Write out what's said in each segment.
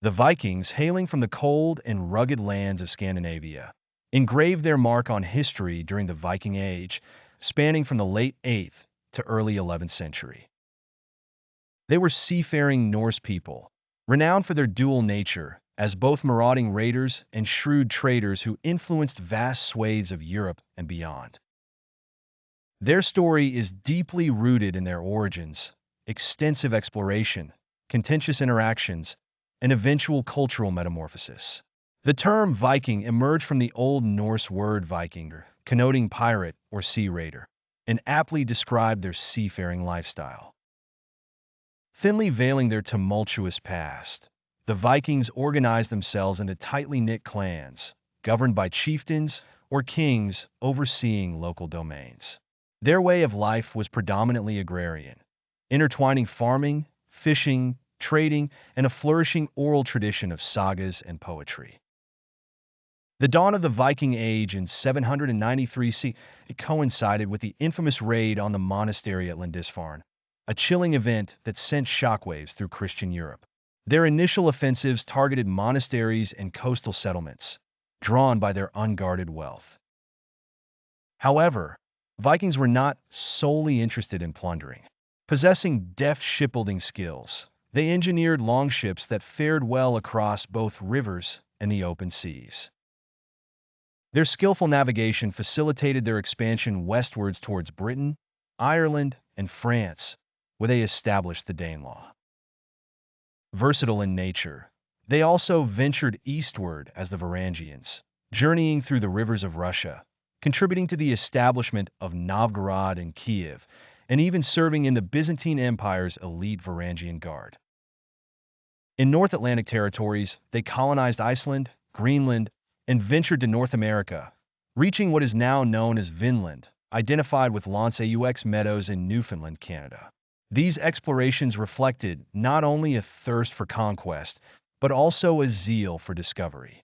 The Vikings, hailing from the cold and rugged lands of Scandinavia, engraved their mark on history during the Viking Age, spanning from the late 8th to early 11th century. They were seafaring Norse people, renowned for their dual nature as both marauding raiders and shrewd traders who influenced vast swathes of Europe and beyond. Their story is deeply rooted in their origins, extensive exploration, contentious interactions, and eventual cultural metamorphosis. The term Viking emerged from the Old Norse word Vikingur, connoting pirate or sea raider, and aptly described their seafaring lifestyle. Thinly veiling their tumultuous past, the Vikings organized themselves into tightly knit clans, governed by chieftains or kings overseeing local domains. Their way of life was predominantly agrarian, intertwining farming, fishing, trading, and a flourishing oral tradition of sagas and poetry. The dawn of the Viking Age in 793 CE coincided with the infamous raid on the monastery at Lindisfarne, a chilling event that sent shockwaves through Christian Europe. Their initial offensives targeted monasteries and coastal settlements, drawn by their unguarded wealth. However, Vikings were not solely interested in plundering. Possessing deft shipbuilding skills, they engineered longships that fared well across both rivers and the open seas. Their skillful navigation facilitated their expansion westwards towards Britain, Ireland, and France, where they established the Danelaw. Versatile in nature, they also ventured eastward as the Varangians, journeying through the rivers of Russia, contributing to the establishment of Novgorod and Kiev, and even serving in the Byzantine Empire's elite Varangian Guard. In North Atlantic territories, they colonized Iceland, Greenland, and ventured to North America, reaching what is now known as Vinland, identified with L'Anse-aux Meadows in Newfoundland, Canada. These explorations reflected not only a thirst for conquest, but also a zeal for discovery.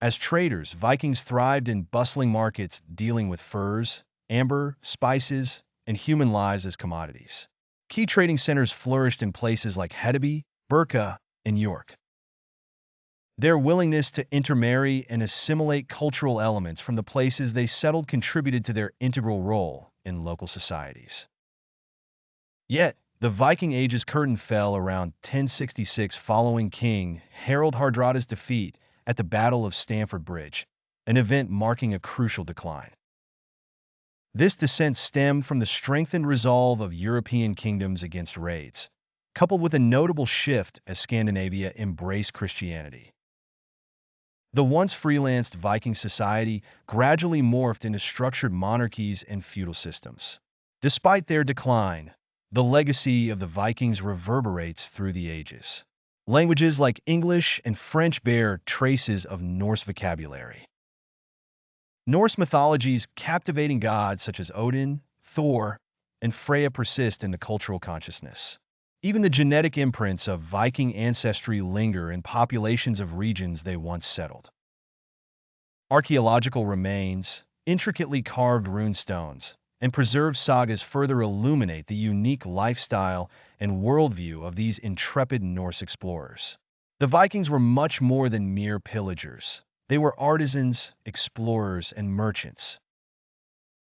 As traders, Vikings thrived in bustling markets dealing with furs, amber, spices, and human lives as commodities. Key trading centers flourished in places like Hedeby, Birka, and York. Their willingness to intermarry and assimilate cultural elements from the places they settled contributed to their integral role in local societies. Yet, the Viking Age's curtain fell around 1066 following King Harald Hardrada's defeat at the Battle of Stamford Bridge, an event marking a crucial decline. This descent stemmed from the strengthened resolve of European kingdoms against raids, coupled with a notable shift as Scandinavia embraced Christianity. The once freelanced Viking society gradually morphed into structured monarchies and feudal systems. Despite their decline, the legacy of the Vikings reverberates through the ages. Languages like English and French bear traces of Norse vocabulary. Norse mythology's captivating gods such as Odin, Thor, and Freya persist in the cultural consciousness. Even the genetic imprints of Viking ancestry linger in populations of regions they once settled. Archaeological remains, intricately carved runestones, and preserved sagas further illuminate the unique lifestyle and worldview of these intrepid Norse explorers. The Vikings were much more than mere pillagers. They were artisans, explorers, and merchants,